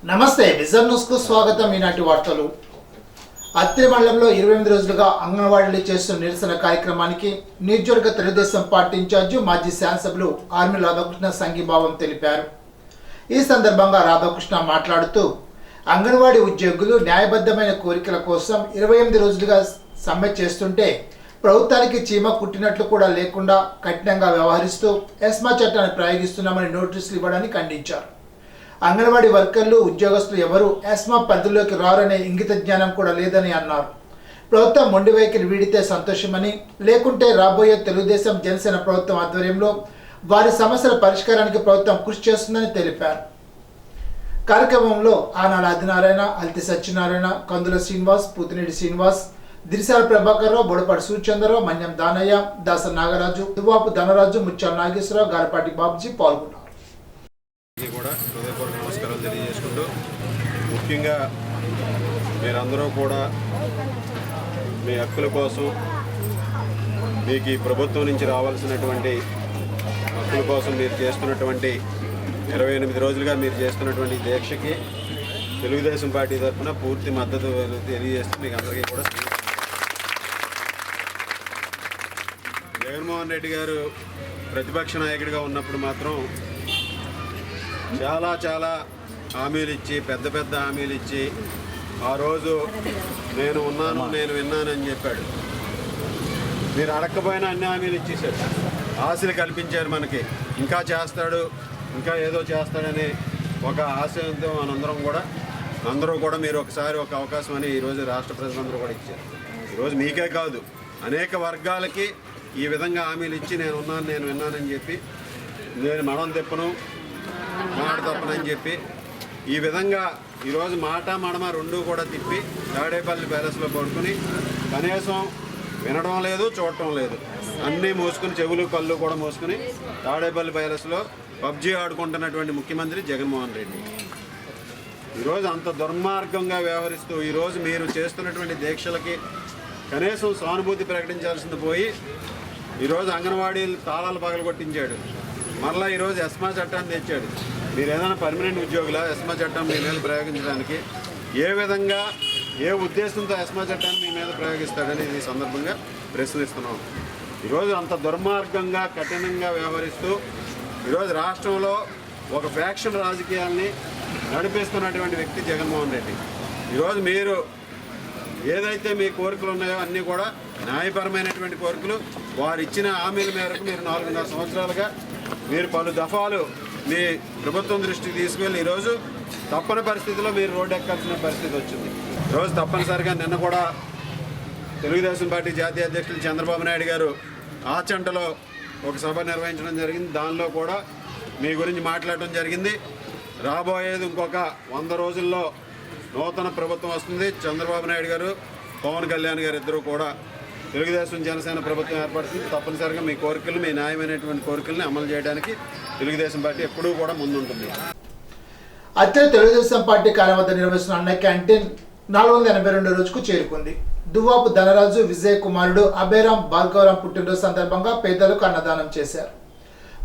నమస్తే vision news కు స్వాగతం. ఈనాటి వార్తలు. అత్తిలి మండలంలో 28 రోజులుగా అంగన్వాడీలు చేస్తున్న నిరసన కార్యక్రమానికి నియోజకవర్గ తెలుగుదేశం పార్టీ ఇన్ఛార్జి మాజీ శాసనసభ్యులు ఆర్మీ రాధాకృష్ణ సంఘీభావం తెలిపారు. ఈ సందర్భంగా రాధాకృష్ణ మాట్లాడుతూ అంగన్వాడీ ఉద్యోగులు న్యాయబద్ధమైన కోరికల కోసం 28 రోజులుగా సమ్మె చేస్తుంటే ప్రభుత్వానికి చీమ కుట్టినట్లు కూడా లేకుండా కఠినంగా వ్యవహరిస్తూ ఎస్మా చట్టాన్ని ప్రయోగిస్తున్నామని నోటీసులు ఇవ్వడాన్ని ఖండించారు. అంగన్వాడీ వర్కర్లు ఉద్యోగస్తులు ఎవరు ఎస్మా పరిధిలోకి రారనే ఇంగిత జ్ఞానం కూడా లేదని అన్నారు. ప్రభుత్వం మొండి వైఖరి వీడితే సంతోషమని, లేకుంటే రాబోయే తెలుగుదేశం జనసేన ప్రభుత్వం ఆధ్వర్యంలో వారి సమస్యల పరిష్కారానికి ప్రభుత్వం కృషి చేస్తుందని తెలిపారు. కార్యక్రమంలో ఆనాల ఆదినారాయణ, అల్తి సత్యనారాయణ, కందుల శ్రీనివాస్, పూతినేడి శ్రీనివాస్, దిరిసాల ప్రభాకర్ రావు, బొడపాటి సూర్యచంద్రరావు, మన్యం దానయ్య, దాస నాగరాజు, దువ్వాపు ధనరాజు, ముత్యాల నాగేశ్వరరావు, గారపాటి బాబుజీ పాల్గొన్నారు. కూడా హృదయపూర్వక నమస్కారాలు తెలియజేసుకుంటూ, ముఖ్యంగా మీరందరూ కూడా మీ హక్కుల కోసం, మీకు ఈ ప్రభుత్వం నుంచి రావాల్సినటువంటి హక్కుల కోసం మీరు చేస్తున్నటువంటి 28 రోజులుగా మీరు చేస్తున్నటువంటి దీక్షకి తెలుగుదేశం పార్టీ తరఫున పూర్తి మద్దతు తెలియజేస్తూ మీకు అందరికీ కూడా జగన్మోహన్ రెడ్డి గారు ప్రతిపక్ష నాయకుడిగా ఉన్నప్పుడు మాత్రం చాలా హామీలు ఇచ్చి, పెద్ద హామీలు ఇచ్చి, ఆ రోజు నేను ఉన్నాను, నేను విన్నానని చెప్పాడు. మీరు అడగకపోయినా అన్ని హామీలు ఇచ్చేశాడు, ఆశలు కల్పించారు మనకి. ఇంకా చేస్తాడు, ఇంకా ఏదో చేస్తాడని ఒక ఆశయంతో అందరూ కూడా మీరు ఒకసారి ఒక అవకాశం అని ఈరోజు రాష్ట్ర ప్రజలందరూ కూడా ఇచ్చారు. ఈరోజు మీకే కాదు, అనేక వర్గాలకి ఈ విధంగా హామీలు ఇచ్చి నేను ఉన్నాను, నేను విన్నానని చెప్పి, నేను మడం తిప్పను, మాట తప్పనని చెప్పి ఈ విధంగా ఈరోజు మాట మడమ రెండూ కూడా తిప్పి తాడేపల్లి ప్యాలెస్లో పడుకుని కనీసం వినడం లేదు, చూడటం లేదు, అన్నీ మూసుకుని, చెవులు కళ్ళు కూడా మూసుకుని తాడేపల్లి ప్యాలెస్లో పబ్జీ ఆడుకుంటున్నటువంటి ముఖ్యమంత్రి జగన్మోహన్ రెడ్డి ఈరోజు అంత దుర్మార్గంగా వ్యవహరిస్తూ ఈరోజు మీరు చేస్తున్నటువంటి దీక్షలకి కనీసం సానుభూతి ప్రకటించాల్సింది పోయి ఈరోజు అంగన్వాడీలు తాళాలు పగలగొట్టించాడు. మరలా ఈరోజు ఎస్మా చట్టాన్ని తెచ్చాడు. మీరు ఏదైనా పర్మనెంట్ ఉద్యోగుల ఎస్మా చట్టం మీ మీద ప్రయోగించడానికి ఏ విధంగా, ఏ ఉద్దేశంతో ఎస్మా చట్టాన్ని మీ మీద ప్రయోగిస్తాడని ఈ సందర్భంగా ప్రశ్నిస్తున్నాం. ఈరోజు అంత దుర్మార్గంగా, కఠినంగా వ్యవహరిస్తూ ఈరోజు రాష్ట్రంలో ఒక ఫ్యాక్షన్ రాజకీయాల్ని నడిపిస్తున్నటువంటి వ్యక్తి జగన్మోహన్ రెడ్డి. ఈరోజు మీరు ఏదైతే మీ కోరికలు ఉన్నాయో అన్నీ కూడా న్యాయపరమైనటువంటి కోరికలు. వారు ఇచ్చిన హామీల మేరకు మీరు 4.5 సంవత్సరాలుగా మీరు పలు దఫాలు మీ ప్రభుత్వం దృష్టికి తీసుకువెళ్ళి ఈరోజు తప్పని పరిస్థితిలో మీరు రోడ్డు ఎక్కాల్సిన పరిస్థితి వచ్చింది. ఈరోజు తప్పనిసరిగా నిన్న కూడా తెలుగుదేశం పార్టీ జాతీయ అధ్యక్షులు చంద్రబాబు నాయుడు గారు ఆచంటలో ఒక సభ నిర్వహించడం జరిగింది. దానిలో కూడా మీ గురించి మాట్లాడటం జరిగింది. రాబోయేది ఇంకొక 100 రోజుల్లో నూతన ప్రభుత్వం వస్తుంది. చంద్రబాబు నాయుడు గారు, పవన్ కళ్యాణ్ గారు ఇద్దరు కూడా తెలుగుదేశం జనసేన ప్రభుత్వం ఏర్పడుతుంది. తప్పనిసరిగా మీ కోరికలు, మీ న్యాయమైనటువంటి కోరికల్ని అమలు చేయడానికి తెలుగుదేశం పార్టీ ఎప్పుడూ కూడా ముందుంటుంది. అత్తిలి తెలుగుదేశం పార్టీ కార్యాలయం వద్ద నిర్వహిస్తున్న అన్న క్యాంటీన్ 482 రోజుకు చేరుకుంది. దువ్వాపు ధనరాజు, విజయ్ కుమారుడు అభయరాం, భార్గవరాం పుట్టినరోజు సందర్భంగా పేదలకు అన్నదానం చేశారు.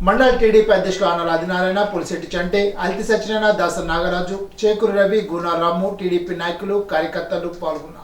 మండల టీడీపీ అధ్యక్షులు ఆనాల ఆదినారాయణ, పులిశెట్టి చంటే, అల్తి సత్యనారాయణ, దాస నాగరాజు, చేకూరు రవి, గునా రాము, టీడీపీ నాయకులు, కార్యకర్తలు పాల్గొన్నారు.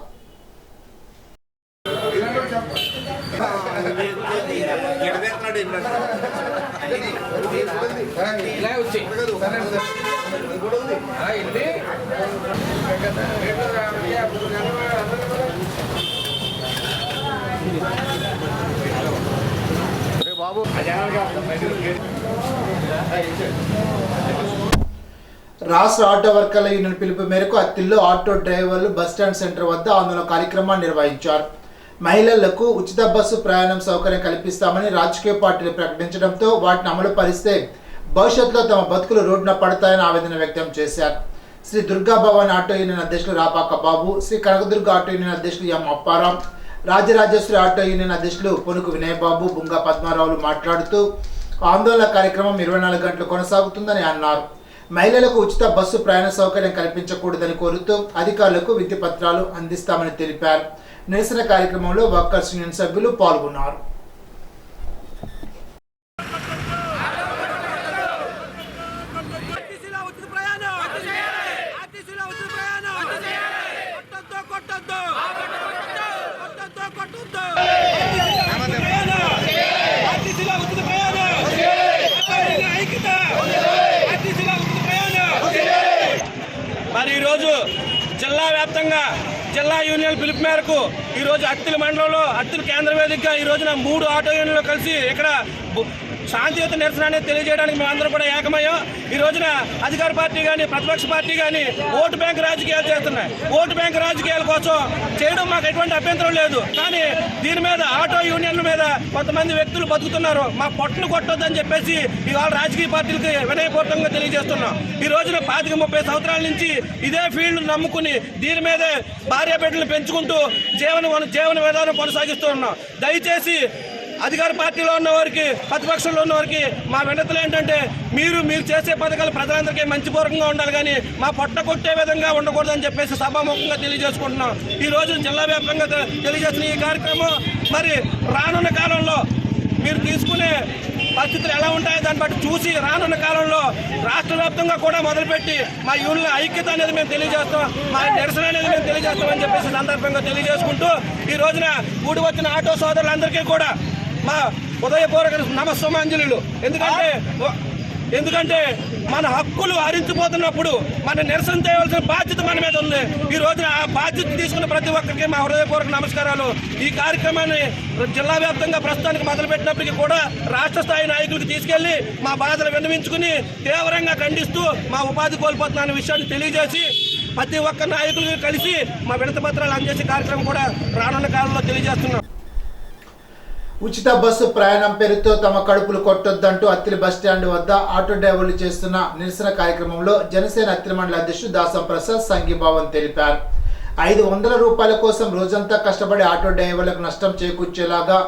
రాష్ట్ర ఆటో వర్కర్ల యూనియన్ పిలుపు మేరకు అత్తిల్లో ఆటో డ్రైవర్లు బస్టాండ్ సెంటర్ వద్ద ఆందోళన కార్యక్రమాన్ని నిర్వహించారు. మహిళలకు ఉచిత బస్సు ప్రయాణం సౌకర్యం కల్పిస్తామని రాజకీయ పార్టీలు ప్రకటించడంతో వాటిని అమలు పరిస్తే భవిష్యత్తులో తమ బతుకులు రోడ్డున పడతాయని ఆవేదన వ్యక్తం చేశారు. శ్రీ దుర్గా భవన్ ఆటో యూనియన్ అధ్యక్షులు రాపాక బాబు, శ్రీ కనకదుర్గ ఆటో యూనియన్ అధ్యక్షులు ఎం అప్పారాం, రాజరాజేశ్వరి ఆటో యూనియన్ అధ్యక్షులు పొనుకు వినయబాబు, బుంగా పద్మారావులు మాట్లాడుతూ ఆందోళన కార్యక్రమం 24 గంటలు కొనసాగుతుందని అన్నారు. మహిళలకు ఉచిత బస్సు ప్రయాణ సౌకర్యం కల్పించకూడదని కోరుతూ అధికారులకు విధి పత్రాలు అందిస్తామని తెలిపారు. నిరసన కార్యక్రమంలో వర్కర్స్ యూనియన్ సభ్యులు పాల్గొన్నారు. వ్యాప్తంగా జిల్లా యూనియన్ పిలుపు మేరకు ఈరోజు అత్తిలి మండలంలో అత్తిలి కేంద్ర వేదికగా ఈ రోజున 3 ఆటో యూనియన్లు కలిసి ఇక్కడ శాంతియుత నిరసన అనేది తెలియజేయడానికి మేమందరం కూడా ఏకమయ్యాం. ఈ రోజున అధికార పార్టీ కానీ ప్రతిపక్ష పార్టీ కానీ ఓటు బ్యాంక్ రాజకీయాలు చేస్తున్నాయి. ఓటు బ్యాంక్ రాజకీయాల కోసం చేయడం మాకు ఎటువంటి అభ్యంతరం లేదు. కానీ దీని మీద ఆటో యూనియన్ల మీద కొంతమంది వ్యక్తులు బతుకుతున్నారు. మా పొట్టను కొట్టొద్దని చెప్పేసి ఇవాళ రాజకీయ పార్టీలకి వినయపూర్వకంగా తెలియజేస్తున్నాం. ఈ రోజున 25-30 సంవత్సరాల నుంచి ఇదే ఫీల్డ్ నమ్ముకుని దీని మీదే భార్య బిడ్డలు పెంచుకుంటూ జీవన విధానం కొనసాగిస్తూ ఉన్నాం. దయచేసి అధికార పార్టీలో ఉన్నవారికి ప్రతిపక్షంలో ఉన్నవారికి మా వినతులు ఏంటంటే మీరు చేసే పథకాలు ప్రజలందరికీ మంచిపూర్వకంగా ఉండాలి, కానీ మా పొట్ట కొట్టే విధంగా ఉండకూడదని చెప్పేసి సభాముఖంగా తెలియజేసుకుంటున్నాం. ఈ రోజు జిల్లా వ్యాప్తంగా తెలియజేసిన ఈ కార్యక్రమం మరి రానున్న కాలంలో మీరు తీసుకునే పరిస్థితులు ఎలా ఉంటాయో దాన్ని బట్టి చూసి రానున్న కాలంలో రాష్ట్ర వ్యాప్తంగా కూడా మొదలుపెట్టి మా యూనియన్ ఐక్యత అనేది మేము తెలియజేస్తాం, మా నిరసన అనేది మేము తెలియజేస్తామని చెప్పేసి సందర్భంగా తెలియజేసుకుంటూ ఈ రోజున కూడి వచ్చిన ఆటో సోదరులందరికీ కూడా మా ఉదయపూర్వక నమస్సమాంజలు. ఎందుకంటే మన హక్కులు హరించిపోతున్నప్పుడు మన నిరసన చేయవలసిన బాధ్యత మన మీద ఉంది. ఈ రోజున ఆ బాధ్యత తీసుకున్న ప్రతి ఒక్కరికి మా హృదయపూర్వక నమస్కారాలు. ఈ కార్యక్రమాన్ని జిల్లా వ్యాప్తంగా ప్రస్తుతానికి మొదలుపెట్టినప్పటికీ కూడా రాష్ట్ర స్థాయి నాయకులకు తీసుకెళ్లి మా బాధలు విన్నవించుకుని తీవ్రంగా ఖండిస్తూ మా ఉపాధి కోల్పోతున్న విషయాన్ని తెలియజేసి ప్రతి ఒక్క నాయకులు కలిసి మా వినతి పత్రాలు అందజేసే కార్యక్రమం కూడా రానున్న కాలంలో తెలియజేస్తున్నాం. ఉచిత బస్సు ప్రయాణం పేరుతో తమ కడుపులు కొట్టొద్దంటూ అత్తిలి బస్టాండ్ వద్ద ఆటో డ్రైవర్లు చేస్తున్న నిరసన కార్యక్రమంలో జనసేన అత్తిలి మండల అధ్యక్షుడు దాసం ప్రసాద్ సంఘీభావం తెలిపారు. 500 రూపాయల కోసం రోజంతా కష్టపడి ఆటో డ్రైవర్లకు నష్టం చేకూర్చేలాగా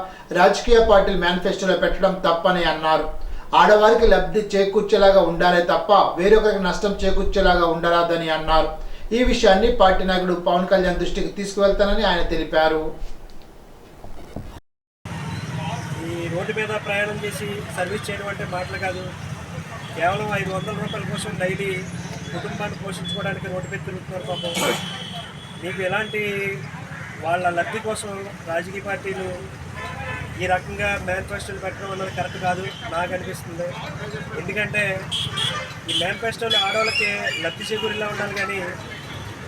రాజకీయ పార్టీలు మేనిఫెస్టోలో పెట్టడం తప్పని అన్నారు. ఆడవారికి లబ్ధి చేకూర్చేలాగా ఉండాలే తప్ప వేరొకరికి నష్టం చేకూర్చేలాగా ఉండరాదని అన్నారు. ఈ విషయాన్ని పార్టీ నాయకుడు పవన్ కళ్యాణ్ దృష్టికి తీసుకువెళ్తానని ఆయన తెలిపారు. రోడ్డు మీద ప్రయాణం చేసి సర్వీస్ చేయడం అంటే మాటలు కాదు. కేవలం 500 రూపాయల కోసం డైలీ కుటుంబాన్ని పోషించుకోవడానికి రోడ్డు మీద తిరుగుతున్నారు పాపం. మీకు ఎలాంటి వాళ్ళ లబ్ధి కోసం రాజకీయ పార్టీలు ఈ రకంగా మేనిఫెస్టోలు పెట్టడం అన్నది కరెక్ట్ కాదు నాకు అనిపిస్తుంది. ఎందుకంటే ఈ మేనిఫెస్టోలు ఆడవాళ్ళకి లబ్ధి చేకూరేలా ఉండాలి, కానీ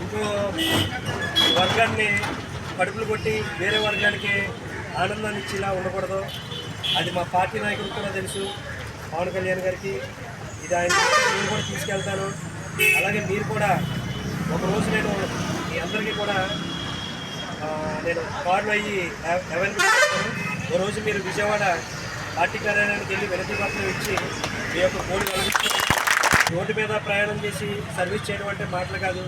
ఇంకో వర్గాన్ని కడుపులు కొట్టి వేరే వర్గానికి ఆనందాన్ని ఇచ్చేలా ఉండకూడదు. అది మా పార్టీ నాయకులకు కూడా తెలుసు, పవన్ కళ్యాణ్ గారికి. ఇది ఆయన నేను కూడా తీసుకెళ్తాను. అలాగే మీరు కూడా ఒకరోజు నేను మీ అందరికీ కూడా నేను కార్డులు అయ్యి అవైలబుల్ చేస్తాను. ఓ రోజు మీరు విజయవాడ పార్టీ కార్యాలయానికి వెళ్ళి వినతి పత్రం ఇచ్చి మీ యొక్క కోడి కలిగిస్తారు. రోడ్డు మీద ప్రయాణం చేసి సర్వీస్ చేయడం అంటే మాటలు కాదు.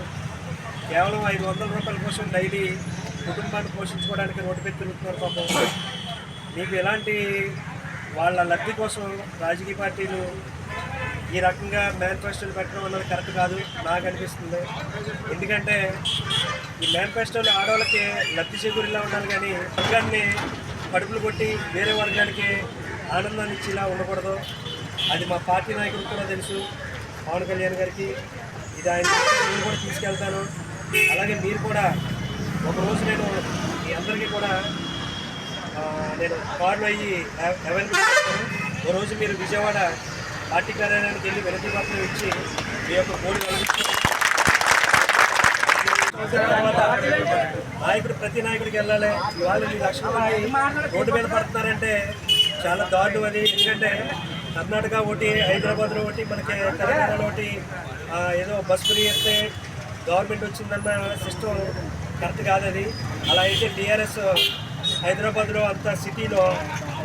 కేవలం 500 రూపాయల కోసం డైలీ కుటుంబాన్ని పోషించుకోవడానికి రోడ్డు మీద తిరుగుతున్నారు పాపం. మీకు ఎలాంటి వాళ్ళ లబ్ధి కోసం రాజకీయ పార్టీలు ఈ రకంగా మేనిఫెస్టోలు పెట్టడం అన్నది కరెక్ట్ కాదు నాకు అనిపిస్తుంది. ఎందుకంటే ఈ మేనిఫెస్టోలు ఆడవాళ్ళకి లబ్ధి చేకూరేలా ఉండాలి, కానీ వర్గాన్ని కడుపులు కొట్టి వేరే వర్గానికి ఆనందాన్ని ఇచ్చేలా ఉండకూడదు. అది మా పార్టీ నాయకులకు కూడా తెలుసు, పవన్ కళ్యాణ్ గారికి. ఇది ఆయన నేను కూడా తీసుకెళ్తాను. అలాగే మీరు కూడా ఒకరోజు నేను మీ అందరికీ కూడా నేను కార్డులు అయ్యి అవైలబుల్ చేస్తాను. ఓ రోజు మీరు విజయవాడ పార్టీ కార్యాలయానికి వెళ్ళి వినతి పత్రం ఇచ్చి మీ యొక్క కోడి కలిగిస్తారు. నాయకుడు ప్రతి నాయకుడికి వెళ్ళాలి. ఇవాళ మీ లక్షల మంది రోడ్డు మీద పడుతున్నారంటే చాలా దారుణం అది. ఎందుకంటే కర్ణాటక ఒకటి, హైదరాబాద్లో ఒకటి, మనకి తెలంగాణలో ఒకటి ఏదో బస్ ఫ్రీ అయితే గవర్నమెంట్ వచ్చిందన్న సిస్టమ్ కరెక్ట్ కాదు అది. అలా అయితే టీఆర్ఎస్ హైదరాబాద్లో అంత సిటీలో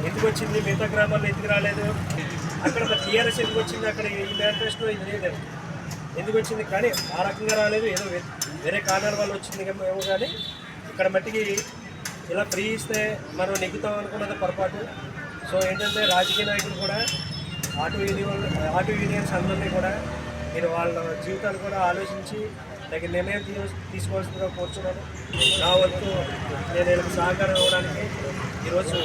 ఎందుకు వచ్చింది, మిగతా గ్రామాల్లో ఎందుకు రాలేదు? అక్కడ టీఆర్ఎస్ ఎందుకు వచ్చింది? అక్కడ ఈ మేనిఫెస్టో ఇది లేదు ఎందుకు వచ్చింది? కానీ ఆ రకంగా రాలేదు, ఏదో వేరే కారణాల వల్ల వచ్చింది ఏమో. కానీ ఇక్కడ మట్టికి ఇలా ఫ్రీ ఇస్తే మనం నెగ్గుతాం అనుకున్నది పొరపాటు. సో ఏంటంటే రాజకీయ నాయకులు కూడా ఆటో యూనియన్స్ అందరినీ కూడా మీరు వాళ్ళ జీవితాలు కూడా ఆలోచించి తగిన నిర్ణయం తీసుకోవాల్సిందిగా కోరుచున్నాను. నా వంతు నేను వీళ్ళకి సహకారం ఇవ్వడానికి ఈరోజు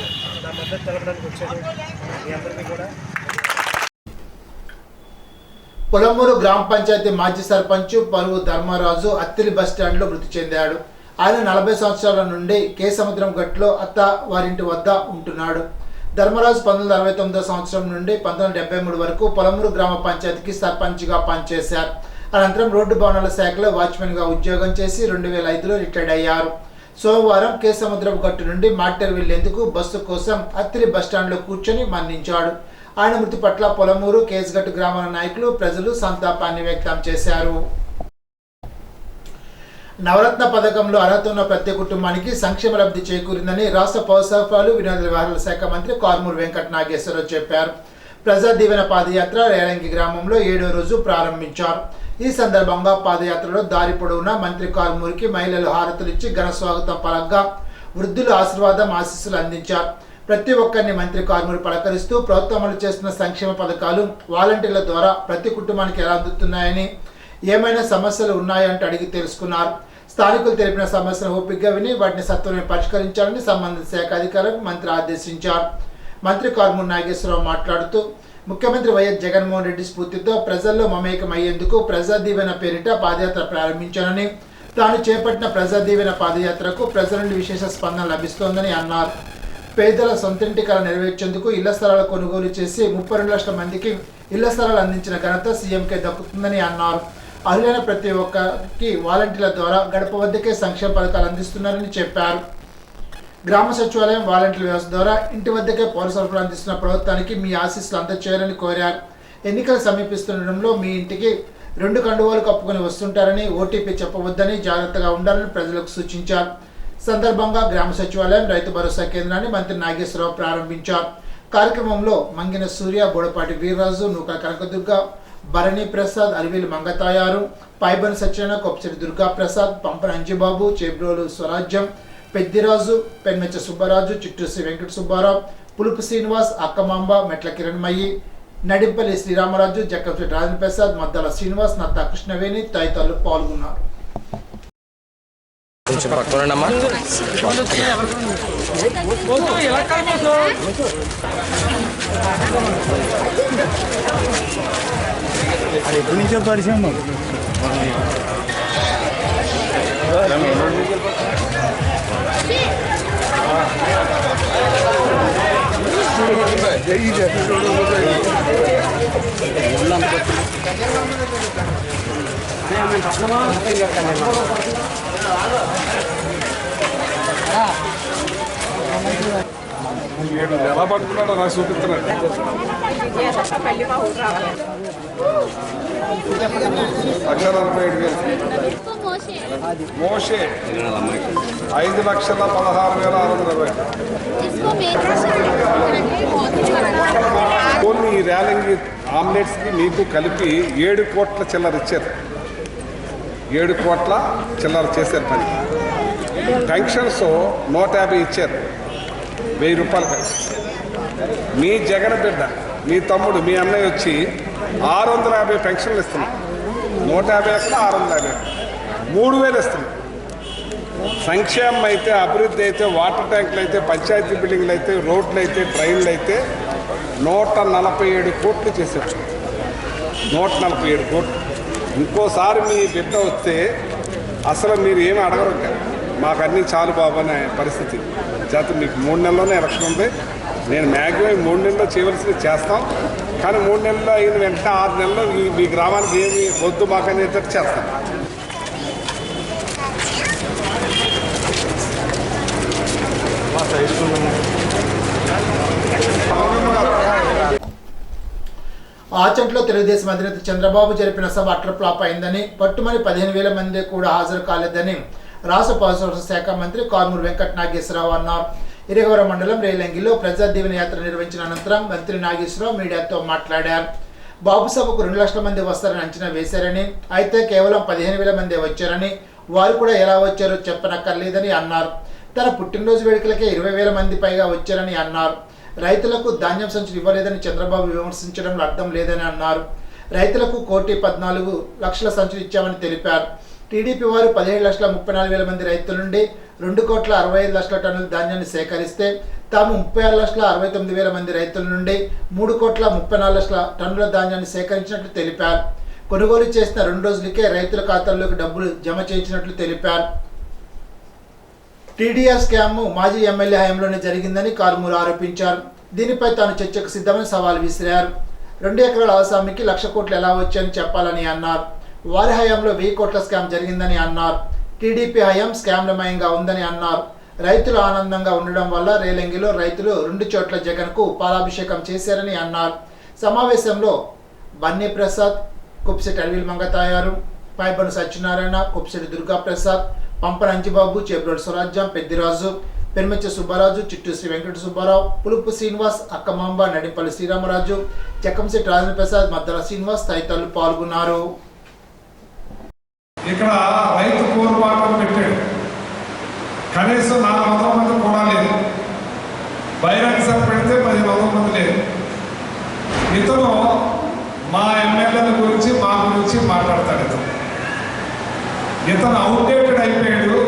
నా మద్దతు తెలపడానికి వచ్చాను మీ అందరికీ కూడా. పొలమూరు గ్రామ పంచాయతీ మాజీ సర్పంచ్ పలువు ధర్మరాజు అత్తిలి బస్టాండ్లో మృతి చెందాడు. ఆయన 40 సంవత్సరాల నుండి కే సముద్రం గట్టులో అత్త వారింటి వద్ద ఉంటున్నాడు. ధర్మరాజు 1969 సంవత్సరం నుండి 1973 వరకు పొలమూరు గ్రామ పంచాయతీకి సర్పంచ్గా పనిచేశారు. అనంతరం రోడ్డు భవనాల శాఖలో వాచ్మెన్గా ఉద్యోగం చేసి 2005లో రిటైర్డ్ అయ్యారు. సోమవారం కేసముద్రపు గట్టు నుండి మాటేరు వెళ్లేందుకు బస్సు కోసం అత్తిలి బస్టాండ్లో కూర్చొని మరణించాడు. ఆయన మృతి పట్ల పొలమూరు, కేసుగట్టు గ్రామాల నాయకులు, ప్రజలు సంతాపాన్ని వ్యక్తం చేశారు. నవరత్న పథకంలో అర్హత ఉన్న ప్రతి కుటుంబానికి సంక్షేమ లబ్ధి చేకూరిందని రాష్ట్ర పౌర సరఫరాలు, వినోద వ్యవహారాల శాఖ మంత్రి కారుమూరి వెంకట నాగేశ్వరరావు చెప్పారు. ప్రజా దీవెన పాదయాత్ర రేలంగి గ్రామంలో 7వ రోజు ప్రారంభించారు. ఈ సందర్భంగా పాదయాత్రలో దారి పొడవునా మంత్రి కారుమూరికి మహిళలు హారతులిచ్చి ఘన స్వాగతం పలకగా వృద్ధులు ఆశీర్వాదం, ఆశీస్సులు అందించారు. ప్రతి ఒక్కరిని మంత్రి కారుమూరి పలకరిస్తూ ప్రభుత్వం అమలు చేస్తున్న సంక్షేమ పథకాలు వాలంటీర్ల ద్వారా ప్రతి కుటుంబానికి ఎలా అందుతున్నాయని, ఏమైనా సమస్యలు ఉన్నాయంటూ అడిగి తెలుసుకున్నారు. స్థానికులు తెలిపిన సమస్యలను ఓపికగా విని వాటిని సత్వరమే పరిష్కరించాలని సంబంధిత శాఖ అధికారులకు మంత్రి ఆదేశించారు. మంత్రి కారుమూరి నాగేశ్వరరావు మాట్లాడుతూ ముఖ్యమంత్రి వైఎస్ జగన్మోహన్ రెడ్డి స్ఫూర్తితో ప్రజల్లో మమేకం అయ్యేందుకు ప్రజా దీవెన పేరిట పాదయాత్ర ప్రారంభించానని, తాను చేపట్టిన ప్రజా దీవెన పాదయాత్రకు ప్రజల నుండి విశేష స్పందన లభిస్తోందని అన్నారు. పేదల సొంతింటి కల నెరవేర్చేందుకు ఇళ్ల స్థలాల కొనుగోలు చేసి 32 లక్షల మందికి ఇళ్ల స్థలాలు అందించిన ఘనత సీఎంకే దక్కుతుందని అన్నారు. అర్హులైన ప్రతి ఒక్కరికి వాలంటీర్ల ద్వారా గడప వద్దకే సంక్షేమ పథకాలు అందిస్తున్నారని చెప్పారు. గ్రామ సచివాలయం వాలంటీర్ వ్యవస్థ ద్వారా ఇంటి వద్దకే పౌర సరఫరా అందిస్తున్న ప్రభుత్వానికి మీ ఆశీస్సులు అందచేయాలని కోరారు. ఎన్నికలు సమీపిస్తుండడంలో మీ ఇంటికి 2 కండువాలు కప్పుకొని వస్తుంటారని, ఓటీపీ చెప్పవద్దని, జాగ్రత్తగా ఉండాలని ప్రజలకు సూచించారు. సందర్భంగా గ్రామ సచివాలయం, రైతు భరోసా కేంద్రాన్ని మంత్రి నాగేశ్వరరావు ప్రారంభించారు. కార్యక్రమంలో మంగిన సూర్య, బోడపాటి వీర్రాజు, నూక కనకదుర్గ, భరణి ప్రసాద్, అలివేలు మంగతాయారు, పైబన్ సత్యనారాయణ, కొప్పసిరి దుర్గా ప్రసాద్, పంపన అంజిబాబు, చేబ్రోలు స్వరాజ్యం, పెద్దిరాజు, పెన్మెచ్చ సుబ్బరాజు, చిట్టూసి వెంకట సుబ్బారావు, పులుపు శ్రీనివాస్, అక్కమాంబ, మెట్ల కిరణ్మయ్యి, నడింపల్లి శ్రీరామరాజు, జక్కపతి రాజేంద్ర ప్రసాద్, మద్దల శ్రీనివాస్, నత్తా కృష్ణవేణి తదితరులు పాల్గొన్నారు. ఎప్పటి నుంచో పరిచయం ఎలా పట్టుకున్నాడో నాకు చూపిస్తున్నాడు. మోషే 5,16,620. కొన్ని ర్యాలింగ్ ఆమ్లెట్స్కి మీకు కలిపి 7 కోట్ల చిల్లర ఇచ్చారు. 7 కోట్ల చిల్లర చేశారు పని. పెన్షన్స్ 150 ఇచ్చారు, 1000 రూపాయలు కలిసి. మీ జగన్ బిడ్డ, మీ తమ్ముడు, మీ అన్నయ్య వచ్చి 650 పెన్షన్లు ఇస్తున్నాం. 150 ఎక్కడ 650, 3000 ఇస్తున్నాం. సంక్షేమం అయితే, అభివృద్ధి అయితే, వాటర్ ట్యాంకులు అయితే, పంచాయతీ బిల్డింగ్లు అయితే, రోడ్లు అయితే, ట్రైన్లు అయితే 147 కోట్లు చేశారు. 147 కోట్లు. ఇంకోసారి మీ బిడ్డ వస్తే అసలు మీరు ఏమి అడగరు, మాకు అన్నీ చాలు బాబు అనే పరిస్థితి. చేత మీకు 3 నెలల్లోనే ఎలక్షన్ ఉంది. నేను మ్యాక్సిమం 3 నెలల్లో చేయవలసినవి చేస్తాం. కానీ 3 నెలల్లో అయిన వెంటనే 6 నెలల్లో మీ గ్రామానికి ఏమి వద్దు మాకు అనేటట్టు చేస్తాం. ఆచంట్లో తెలుగుదేశం అధినేత చంద్రబాబు జరిపిన సభ అట్ల ఫ్లాప్ అయిందని, పట్టుమని 15,000 మంది కూడా హాజరు కాలేదని రాష్ట్ర పౌరసరఫరాల శాఖ మంత్రి కారుమూరి వెంకట నాగేశ్వరరావు అన్నారు. ఇరగవరం మండలం రేలంగిలో ప్రజా దీవెన యాత్ర నిర్వహించిన అనంతరం మంత్రి నాగేశ్వరరావు మీడియాతో మాట్లాడారు. బాబు సభకు 2 లక్షల మంది వస్తారని అంచనా వేశారని, అయితే కేవలం 15,000 మంది వచ్చారని, వారు కూడా ఎలా వచ్చారో చెప్పనక్కర్లేదని అన్నారు. తన పుట్టినరోజు వేడుకలకే 20,000 మంది పైగా వచ్చారని అన్నారు. రైతులకు ధాన్యం సంచులు ఇవ్వలేదని చంద్రబాబు విమర్శించడంలో అర్థం లేదని అన్నారు. రైతులకు 1,14,00,000 సంచులు ఇచ్చామని తెలిపారు. టీడీపీ వారు 17,34,000 మంది రైతుల నుండి 2,65,00,000 టన్నుల ధాన్యాన్ని సేకరిస్తే, తాము 36,69,000 మంది రైతుల నుండి 3,34,00,000 టన్నుల ధాన్యాన్ని సేకరించినట్లు తెలిపారు. కొనుగోలు చేసిన 2 రోజులకే రైతుల ఖాతాల్లోకి డబ్బులు జమ చేయించినట్లు తెలిపారు. టీడీఆర్ స్కామ్ మాజీ ఎమ్మెల్యే హయాంలోనే జరిగిందని కారుమూరి ఆరోపించారు. దీనిపై తాను చర్చకు సిద్ధమని సవాల్ విసిరారు. 2 ఎకరాల ఆసామికి 1,00,000 కోట్లు ఎలా వచ్చాయని చెప్పాలని అన్నారు. వారి హయాంలో 1000 కోట్ల స్కామ్ జరిగిందని అన్నారు. టీడీపీ హయాం స్కామ్లమయంగా ఉందని అన్నారు. రైతులు ఆనందంగా ఉండడం వల్ల రేలంగిలో రైతులు 2 చోట్ల జగన్కు పాలాభిషేకం చేశారని అన్నారు. సమావేశంలో బన్నీ ప్రసాద్, కుప్సెట్ అల్విల్ మంగతాయారు, పైబను సత్యనారాయణ, కుప్సెట్ దుర్గా ప్రసాద్, పంపన అంజిబాబు, చేబ్రోడ్ స్వరాజ్యం, పెద్దిరాజు, పెరుమచ్చ సుబ్బారాజు, చిట్టు శ్రీ వెంకట సుబ్బారావు, పులుపు శ్రీనివాస్, అక్కమాంబ, నడింపల్లి శ్రీరామరాజు, చక్కంశెట్టి రాజేంద్ర ప్రసాద్, మద్దల శ్రీనివాస్ తదితరులు పాల్గొన్నారు. ఇక్కడ రైతు పోరుబాటు పెట్టాడు. కనీసం 400 మంది కూడా లేదు. బహిరంగ సభ పెడితే 1500 మంది లేదు. ఇతను మా ఎమ్మెల్యేల గురించి మా గురించి మాట్లాడతాడు. ఇతను అవుట్డేటెడ్ అయిపోయాడు.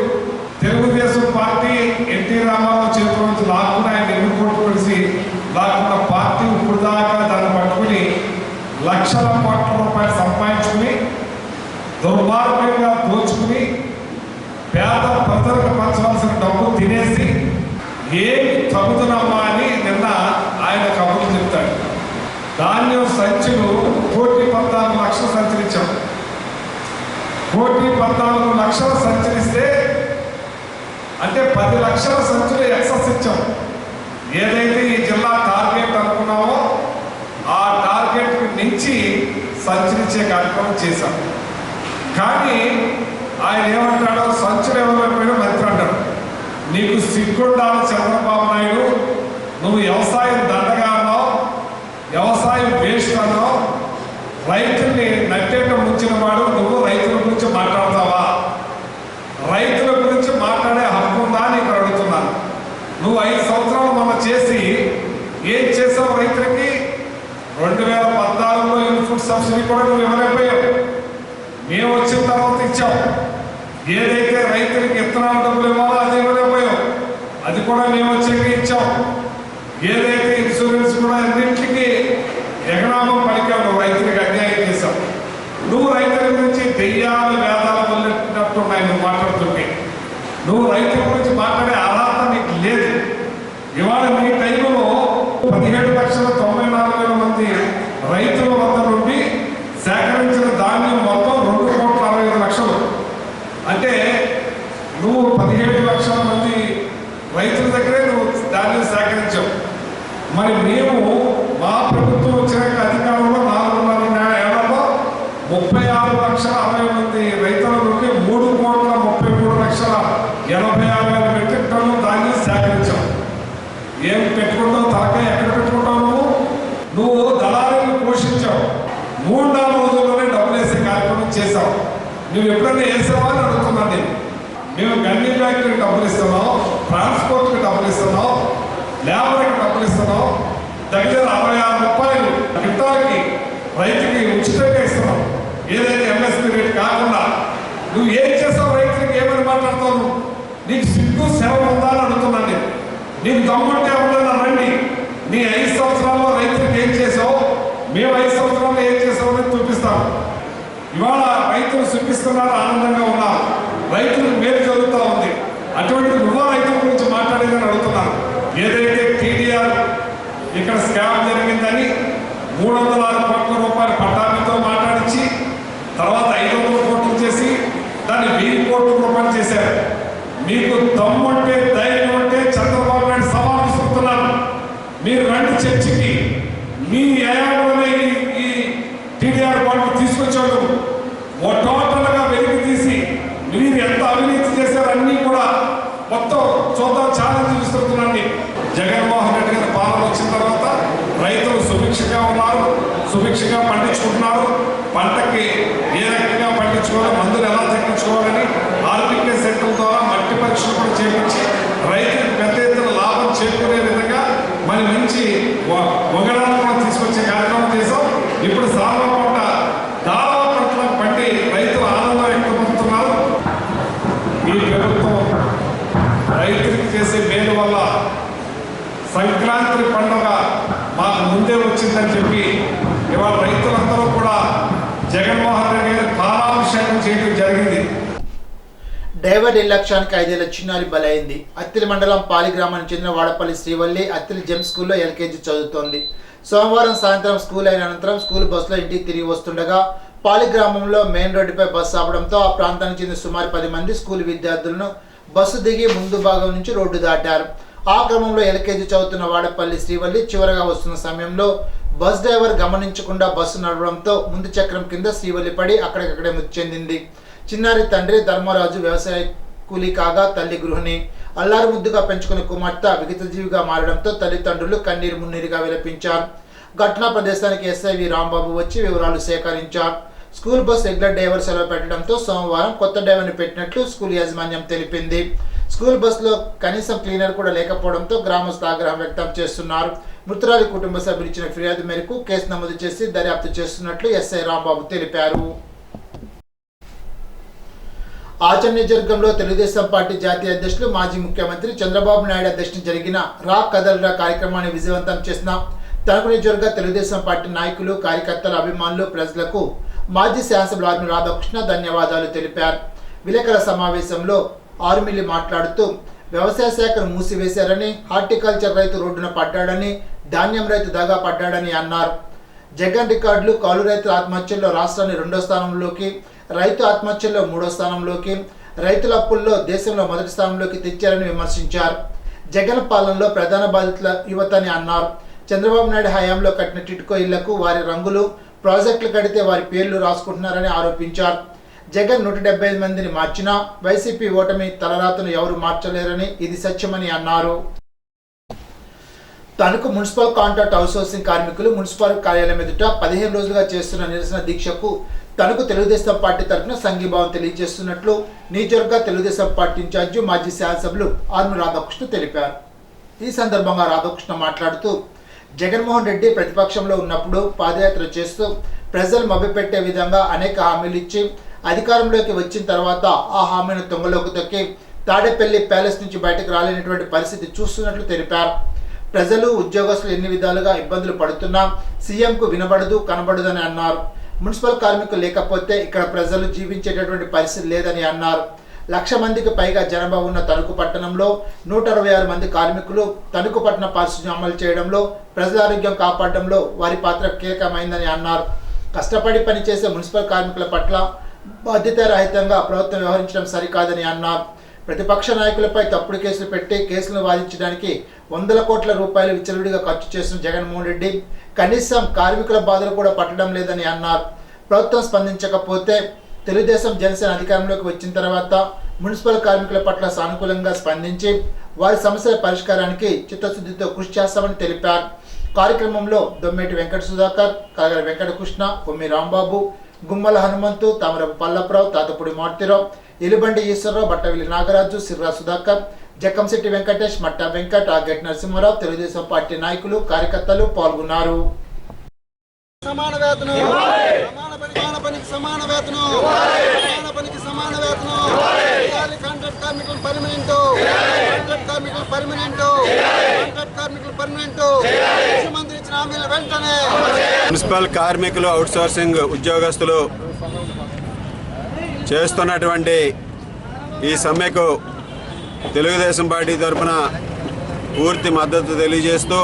తెలుగుదేశం పార్టీ ఎన్టీ రామారావు చేతుల నుంచి లాక్కుని ఆయన ఎన్నుకోట్లు కలిసి లాక్కున్న పార్టీ ఇప్పుడు దాకా దాన్ని పట్టుకుని లక్షల కోట్ల రూపాయలు సంపాదించుకుని దుర్మార్గంగా దోచుకుని పేద ప్రజలకు పంచవలసిన డబ్బు తినేసి ఏమి తగ్గుతున్నామా అని నిన్న ఆయన కబుర్లు చెప్తాడు. ధాన్యం సంచులు 1,14 లక్షలు సంచరించాం. 1,14 లక్షలు సంచరిస్తే అంటే 10 లక్షల సంచులు ఎక్సెస్ ఇచ్చాం. ఏదైతే ఈ జిల్లా టార్గెట్ అనుకున్నామో ఆ టార్గెట్ నుంచి సంచరించే కార్యక్రమం చేశాం. కానీ ఆయన ఏమంటాడో సంచులు ఎవరైపోయినా మంత్రి అంటాడు. నీకు సిగ్గుండాలి చంద్రబాబు నాయుడు, నువ్వు వ్యవసాయం దండగా అన్నావు, వ్యవసాయం వేస్ట్ అన్నావు, రైతుల్ని నట్టేట ముంచిన వాడు నువ్వు రైతుల గురించి మాట్లాడతావా? రైతుల గురించి మాట్లాడే హక్కు ఉందా నీకు అడుగుతున్నాను. నువ్వు 5 సంవత్సరాలు మొన్న చేసి ఏం చేసావు రైతులకి? 2014లో ఇన్పుట్ సబ్సిడీ కూడా నువ్వు ఇవ్వలేకపోయావు. మేము వచ్చిన తర్వాత ఇచ్చావు. ఏదైతే రైతులకి విత్తనాల డబ్బులు ఇవ్వాలో అది ఇవ్వలేకపోయావు, అది కూడా మేము వచ్చాక ఇచ్చాం. ఏదైతే ఇన్సూరెన్స్ కూడా అన్నింటికి ఎగనామం పలికావు, నువ్వు రైతులకు అన్యాయం చేశావు. నువ్వు రైతుల గురించి దెయ్యాలు వేదాలు వదిలినట్టున్నాయి నువ్వు మాట్లాడుతుంటే. నువ్వు రైతుల గురించి మాట్లాడే అర్హత నీకు లేదు. ఇవాళ మీ టైంలో 17,94,000 మంది రైతుల వద్ద నుండి సేకరించిన ధాన్యం మొత్తం 2,65,00,000. అంటే నువ్వు 17 లక్షల మంది రైతుల దగ్గరే నువ్వు ధాన్యం సేకరించావు. మరి మేము మా ప్రభుత్వం వచ్చినాక అధికారంలో 4.5 ఏళ్లలో 36,60,000 మంది రైతుల నుండి 3,33,80,000 మెట్రిక్ టన్నుల ధాన్యం సేకరించాం. ఏం పెట్టుకుంటావు? తలకాయ ఎక్కడ పెట్టుకుంటావు? నువ్వు దళాలను పోషించావు. 3-4 రోజుల్లోనే డబ్బులు వేసే కార్యక్రమం చేశావు. నువ్వు ఎప్పుడైనా వేసావా అని అడుగుతున్నాను నేను. మేము గన్ని ఫ్యాక్టరీకి డబ్బులు ఇస్తున్నాం, ట్రాన్స్పోర్ట్కి డబ్బులు ఇస్తున్నాం, లేబర్కి డబ్బులు ఇస్తున్నాం. దగ్గర 66 రూపాయలు క్వింటాల్కి రైతుకి ఉచితంగా ఇస్తున్నాం. ఏదైతే ఎంఎస్పీ రేట్ కాకుండా నువ్వు ఏం చేస్తావు? రైతులకు ఏమని మాట్లాడతావు? నీకు సిగ్గు సేవ ఉందా అని అడుగుతున్నాను నేను. నీకు దమ్ముంటే ఎవరైనా రండి. నీ 5 సంవత్సరాల్లో రైతులకు ఏం చేసావు, మేము 5 సంవత్సరాల్లో ఏం చేసామని చూపిస్తాం. ఇవాళ రైతులు సుఖిస్తున్నారు, ఆనందంగా ఉన్నారు, రైతులకు మేలు జరుగుతూ ఉంది. అటువంటి నువ్వు రైతుల గురించి మాట్లాడేదని అడుగుతున్నాను. ఏదైతే టీడీఆర్ ఇక్కడ స్కామ్ జరిగిందని 306 కోట్ల రూపాయల పట్టాభితో మాట్లాడించి తర్వాత 500 కోట్లు చేసి దాన్ని 1000 కోట్ల రూపాయలు చేశారు. మీకు దమ్ముంటే ధైర్యం ఉంటే చంద్రబాబు నాయుడు సవాల్ విసురుతున్నాను. మీరు రండి చర్చకి. మీ ఏడాదిలోనే ఈ టీడీఆర్ బాండ్లు తీసుకొచ్చాడు. టోటల్గా వెలికి తీసి మీరు ఎంత అవినీతి చేశారు అన్నీ కూడా మొత్తం చూద్దాం, ఛాలెంజ్ విసురుతున్నాను. జగన్మోహన్ రెడ్డి గారి పాలన వచ్చిన తర్వాత రైతులు సుభిక్షంగా ఉన్నారు, సుభిక్షంగా పండించుకుంటున్నారు. పంటకి ఏ రకంగా పండించుకోవాలి, మందులు ఎలా తగ్గించుకోవాలని ఆర్బికే సెంటర్ ద్వారా మట్టి పరీక్షలు కూడా చేయించి రైతులకు పెద్ద ఎత్తున లాభం చేకూరే విధంగా మరి మంచి మొగడాలను కూడా తీసుకొచ్చే కార్యక్రమం చేశాం. ఇప్పుడు సార్వపంట దాదాపు పంటలకు పండి రైతులు ఆనందం వ్యక్తపరుస్తున్నారు. ఈ ప్రభుత్వం రైతులకు చేసే మేలు వల్ల సంక్రాంతి పండుగ మాకు ముందే వచ్చిందని చెప్పి ఇవాళ రైతులందరూ కూడా జగన్మోహన్ రెడ్డి గారి పాలాభిషేకం చేయడం జరిగింది. డైవర్ నిర్లక్ష్యానికి 5 ఏళ్ల చిన్నారి బలైంది. అత్తిలి మండలం పాలి గ్రామానికి చెందిన వాడపల్లి శ్రీవల్లి అత్తిలి జెమ్ స్కూల్లో LKG చదువుతోంది. సోమవారం సాయంత్రం స్కూల్ అయిన అనంతరం స్కూల్ బస్సులో ఇంటికి తిరిగి వస్తుండగా పాలి గ్రామంలో మెయిన్ రోడ్డుపై బస్సు ఆపడంతో ఆ ప్రాంతానికి చెందిన సుమారు 10 మంది స్కూల్ విద్యార్థులను బస్సు దిగి ముందు భాగం నుంచి రోడ్డు దాటారు. ఆ క్రమంలో ఎల్కేజీ చదువుతున్న వాడపల్లి శ్రీవల్లి చివరగా వస్తున్న సమయంలో బస్ డ్రైవర్ గమనించకుండా బస్సు నడవడంతో ముందు చక్రం కింద శ్రీవల్లి పడి అక్కడికక్కడే మృతి చెందింది. చిన్నారి తండ్రి ధర్మరాజు వ్యవసాయ కూలీ కాగా తల్లి గృహిణి. అల్లారు ముద్దుగా పెంచుకున్న కుమార్తె విగతజీవిగా మారడంతో తల్లిదండ్రులు కన్నీరు మున్నీరుగా విలపించారు. ఘటనా ప్రదేశానికి ఎస్ఐ వి రాంబాబు వచ్చి వివరాలు సేకరించారు. స్కూల్ బస్ రెగ్యులర్ డ్రైవర్ సెలవు పెట్టడంతో సోమవారం కొత్త డ్రైవర్ని పెట్టినట్లు స్కూల్ యాజమాన్యం తెలిపింది. స్కూల్ బస్సులో కనీసం క్లీనర్ కూడా లేకపోవడంతో గ్రామస్తులు ఆగ్రహం వ్యక్తం చేస్తున్నారు. మృతురాలి కుటుంబ సభ్యులు ఇచ్చిన ఫిర్యాదు మేరకు కేసు నమోదు చేసి దర్యాప్తు చేస్తున్నట్లు ఎస్ఐ రాంబాబు తెలిపారు. ఆచరణ నియోజకవర్గంలో తెలుగుదేశం పార్టీ జాతీయ అధ్యక్షులు మాజీ ముఖ్యమంత్రి చంద్రబాబు నాయుడు అధ్యక్షతన జరిగిన రా కదల్రా కార్యక్రమాన్ని విజయవంతం చేసిన తణుకు నియోజకవర్గ తెలుగుదేశం పార్టీ నాయకులు, కార్యకర్తల, అభిమానులు, ప్రజలకు మాజీ శాసనసభ్యులు ఆర్మీ రాధాకృష్ణ ధన్యవాదాలు తెలిపారు. విలేకరుల సమావేశంలో ఆర్మీలి మాట్లాడుతూ వ్యవసాయ శాఖను మూసివేశారని, హార్టికల్చర్ రైతు రోడ్డున పడ్డాడని, ధాన్యం రైతు దగా పడ్డాడని అన్నారు. జగన్ రికార్డులు కౌలు రైతుల ఆత్మహత్యల్లో రాష్ట్రాన్ని 2వ స్థానంలోకి, రైతు ఆత్మహత్యల్లో 3వ స్థానంలోకి, రైతుల అప్పుల్లో దేశంలో 1వ స్థానంలోకి తెచ్చారని విమర్శించారు. జగన్ పాలనలో ప్రధాన బాధితుల యువతని అన్నారు. చంద్రబాబు నాయుడు హయాంలో కట్టిన టిట్కో ఇళ్లకు వారి రంగులు, ప్రాజెక్టులు కడితే వారి పేర్లు రాసుకుంటున్నారని ఆరోపించారు. జగన్ 175 మందిని మార్చినా వైసీపీ ఓటమి తలరాతను ఎవరు మార్చలేరని ఇది సత్యమని అన్నారు. తణుకు మున్సిపల్ కాంట్రాక్ట్ అవుట్సోర్సింగ్ కార్మికులు మున్సిపల్ కార్యాలయం ఎదుట 15 రోజులుగా చేస్తున్న నిరసన దీక్షకు తణుకు తెలుగుదేశం పార్టీ తరఫున సంఘీభావం తెలియజేస్తున్నట్లు నియోజకవర్గ తెలుగుదేశం పార్టీ ఇన్ఛార్జి మాజీ శాసనసభ్యులు ఆర్మీ రాధాకృష్ణ తెలిపారు. ఈ సందర్భంగా రాధాకృష్ణ మాట్లాడుతూ జగన్మోహన్ రెడ్డి ప్రతిపక్షంలో ఉన్నప్పుడు పాదయాత్ర చేస్తూ ప్రజలు మభ్యపెట్టే విధంగా అనేక హామీలు ఇచ్చి అధికారంలోకి వచ్చిన తర్వాత ఆ హామీని తొంగలోకి తొక్కి తాడేపల్లి ప్యాలెస్ నుంచి బయటకు రాలేనటువంటి పరిస్థితి చూస్తున్నట్లు తెలిపారు. ప్రజలు, ఉద్యోగస్తులు ఎన్ని విధాలుగా ఇబ్బందులు పడుతున్నా సీఎంకు వినబడదు, కనబడదని అన్నారు. మున్సిపల్ కార్మికులు లేకపోతే ఇక్కడ ప్రజలు జీవించేటటువంటి పరిస్థితి లేదని అన్నారు. 1,00,000 మందికి పైగా జనాభా ఉన్న తణుకు పట్టణంలో 166 మంది కార్మికులు తణుకు పట్టణ పారిశుధ్యం అమలు చేయడంలో, ప్రజల ఆరోగ్యం కాపాడడంలో వారి పాత్ర కీలకమైందని అన్నారు. కష్టపడి పనిచేసే మున్సిపల్ కార్మికుల పట్ల బాధ్యతారహితంగా ప్రభుత్వం వ్యవహరించడం సరికాదని అన్నారు. ప్రతిపక్ష నాయకులపై తప్పుడు కేసులు పెట్టి కేసులను వాదించడానికి 100 కోట్ల రూపాయలు విచ్చలవిడిగా ఖర్చు చేసిన జగన్మోహన్ రెడ్డి కనీసం కార్మికుల బాధలు కూడా పట్టడం లేదని అన్నారు. ప్రభుత్వం స్పందించకపోతే తెలుగుదేశం, జనసేన అధికారంలోకి వచ్చిన తర్వాత మున్సిపల్ కార్మికుల పట్ల సానుకూలంగా స్పందించి వారి సమస్యల పరిష్కారానికి చిత్తశుద్ధితో కృషి చేస్తామని తెలిపారు. కార్యక్రమంలో దొమ్మేటి వెంకట సుధాకర్, కలగల వెంకటకృష్ణ, కొమ్మి రాంబాబు, గుమ్మల హనుమంతు, తామరపు పల్లప్రావు, తాతపూడి మార్తిరావు, ఎలుబండి ఈశ్వరరావు, బట్టవిల్లి నాగరాజు, సిర్రా సుధాకర్, జక్కంశెట్టి వెంకటేష్, మట్టా వెంకట్, ఆగేటి నరసింహారావు, తెలుగుదేశం పార్టీ నాయకులు, కార్యకర్తలు పాల్గొన్నారు. సమాన వేతనం, సమాన పనికి సమాన వేతనం, సమాన పనికి సమాన వేతనం, కాంట్రాక్ట్ కార్మికులు పర్మనెంట్, కాంట్రాక్ట్ కార్మికులు పర్మనెంట్, కాంట్రాక్ట్ కార్మికులు పర్మనెంట్, ముఖ్యమంత్రి ఇచ్చిన హామీలు వెంటనే. మున్సిపల్ కార్మికులు, అవుట్సోర్సింగ్ ఉద్యోగస్తులు చేస్తున్నటువంటి ఈ సమ్మెకు తెలుగుదేశం పార్టీ తరఫున పూర్తి మద్దతు తెలియజేస్తూ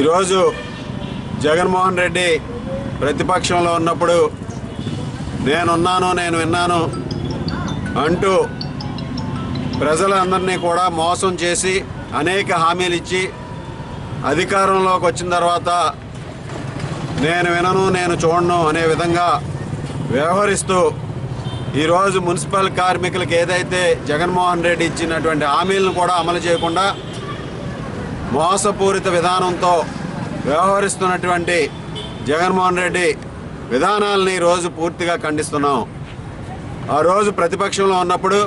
ఈరోజు జగన్మోహన్ రెడ్డి ప్రతిపక్షంలో ఉన్నప్పుడు నేనున్నాను, నేను విన్నాను అంటూ ప్రజలందరినీ కూడా మోసం చేసి అనేక హామీలు ఇచ్చి అధికారంలోకి వచ్చిన తర్వాత నేను వినను, నేను చూడను అనే విధంగా వ్యవహరిస్తూ ఈరోజు మున్సిపల్ కార్మికులకు ఏదైతే జగన్మోహన్ రెడ్డి ఇచ్చినటువంటి హామీలను కూడా అమలు చేయకుండా మోసపూరిత విధానంతో వ్యవహరిస్తున్నటువంటి జగన్మోహన్ రెడ్డి విధానాలని ఈరోజు పూర్తిగా ఖండిస్తున్నాం. ఆ రోజు ప్రతిపక్షంలో ఉన్నప్పుడు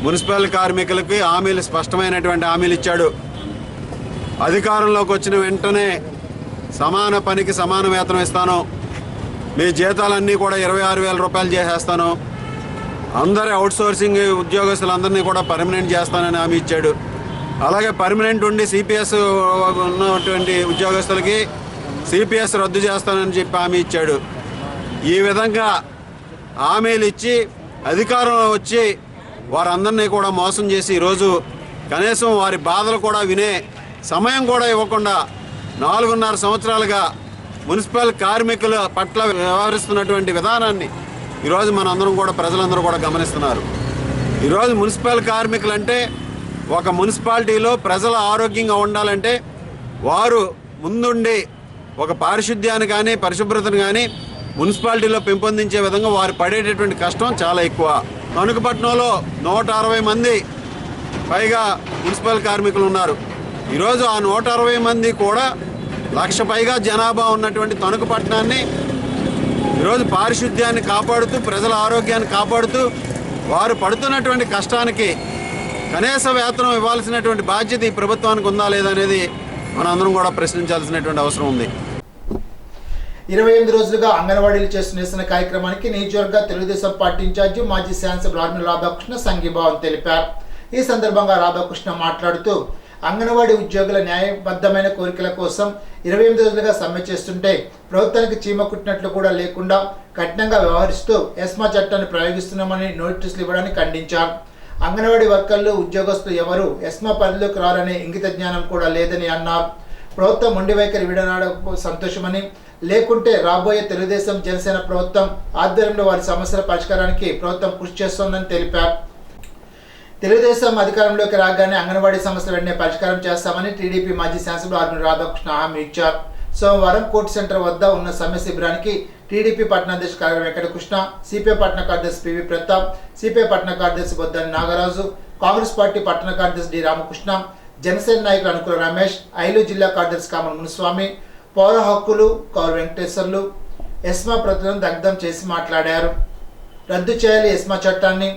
మున్సిపల్ కార్మికులకి హామీలు, స్పష్టమైనటువంటి హామీలు ఇచ్చాడు. అధికారంలోకి వచ్చిన వెంటనే సమాన పనికి సమాన వేతనం ఇస్తాను, మీ జీతాలన్నీ కూడా 26,000 రూపాయలు చేసేస్తాను, అందరి అవుట్సోర్సింగ్ ఉద్యోగస్తులందరినీ కూడా పర్మనెంట్ చేస్తానని హామీ ఇచ్చాడు. అలాగే పర్మనెంట్ ఉండి సిపిఎస్ ఉన్నటువంటి ఉద్యోగస్తులకి సిపిఎస్ రద్దు చేస్తానని చెప్పి హామీ ఇచ్చాడు. ఈ విధంగా హామీలు ఇచ్చి అధికారంలో వచ్చి వారందరినీ కూడా మోసం చేసి ఈరోజు కనీసం వారి బాధలు కూడా వినే సమయం కూడా ఇవ్వకుండా 4.5 సంవత్సరాలుగా మున్సిపల్ కార్మికుల పట్ల వ్యవహరిస్తున్నటువంటి విధానాన్ని ఈరోజు మనందరం కూడా ప్రజలందరూ కూడా గమనిస్తున్నారు. ఈరోజు మున్సిపల్ కార్మికులు అంటే ఒక మున్సిపాలిటీలో ప్రజలు ఆరోగ్యంగా ఉండాలంటే వారు ముందుండి ఒక పారిశుద్ధ్యాన్ని కానీ పరిశుభ్రతను కానీ మున్సిపాలిటీలో పెంపొందించే విధంగా వారు పడేటటువంటి కష్టం చాలా ఎక్కువ. తణుకుపట్నంలో 160 మంది పైగా మున్సిపల్ కార్మికులు ఉన్నారు. ఈరోజు ఆ 160 మంది కూడా 1,00,000 పైగా జనాభా ఉన్నటువంటి తణుకుపట్నాన్ని ఈరోజు పారిశుద్ధ్యాన్ని కాపాడుతూ ప్రజల ఆరోగ్యాన్ని కాపాడుతూ వారు పడుతున్నటువంటి కష్టానికి కనీస వేతనం ఇవ్వాల్సినటువంటి బాధ్యత ఈ ప్రభుత్వానికి ఉందా లేదనేది మనందరం కూడా ప్రశ్నించాల్సినటువంటి అవసరం ఉంది. 28 రోజులుగా అంగన్వాడీలు చేస్తున్న నిరసన కార్యక్రమానికి నియోజకవర్గ తెలుగుదేశం పార్టీ ఇన్ఛార్జి మాజీ శాసనసభ్యులు ఆర్మీ రాధాకృష్ణ సంఘీభావం తెలిపారు. ఈ సందర్భంగా రాధాకృష్ణ మాట్లాడుతూ అంగన్వాడీ ఉద్యోగుల న్యాయబద్ధమైన కోరికల కోసం 28 రోజులుగా సమ్మె చేస్తుంటే ప్రభుత్వానికి చీమ కుట్టినట్లు కూడా లేకుండా కఠినంగా వ్యవహరిస్తూ ఎస్మా చట్టాన్ని ప్రయోగిస్తున్నామని నోటీసులు ఇవ్వడాన్ని ఖండించారు. అంగన్వాడీ వర్కర్లు ఉద్యోగస్తులు ఎవరు ఎస్మా పరిధిలోకి రారనే ఇంగిత జ్ఞానం కూడా లేదని అన్నారు. ప్రభుత్వం మొండి వైఖరి విడనాడడం సంతోషమని, లేకుంటే రాబోయే తెలుగుదేశం జనసేన ప్రభుత్వం ఆధ్వర్యంలో వారి సమస్యల పరిష్కారానికి ప్రభుత్వం కృషి చేస్తోందని తెలిపారు. తెలుగుదేశం అధికారంలోకి రాగానే అంగన్వాడీ సమస్యలు వెంటనే పరిష్కారం చేస్తామని టీడీపీ మాజీ శాసనసభ్యులు ఆర్మీ రాధాకృష్ణ హామీ ఇచ్చారు. సోమవారం కోర్టు సెంటర్ వద్ద ఉన్న సమ్మె శిబిరానికి టీడీపీ పట్టణాధ్యక్షుడు కాగర వెంకటకృష్ణ, సిపిఐ పట్టణ కార్యదర్శి పివి ప్రతాప్, సిపిఐ పట్టణ కార్యదర్శి బొద్దాని నాగరాజు, కాంగ్రెస్ పార్టీ పట్టణ కార్యదర్శి డి రామకృష్ణ, జనసేన నాయకులు అనుకుల రమేష్, ఐలు జిల్లా కార్యదర్శి కామల మునుస్వామి, పౌర హక్కులు కౌరు వెంకటేశ్వర్లు ఎస్మా ప్రతినిధులను దగ్ధం చేసి మాట్లాడారు. రద్దు చేయాలి ఎస్మా చట్టాన్ని,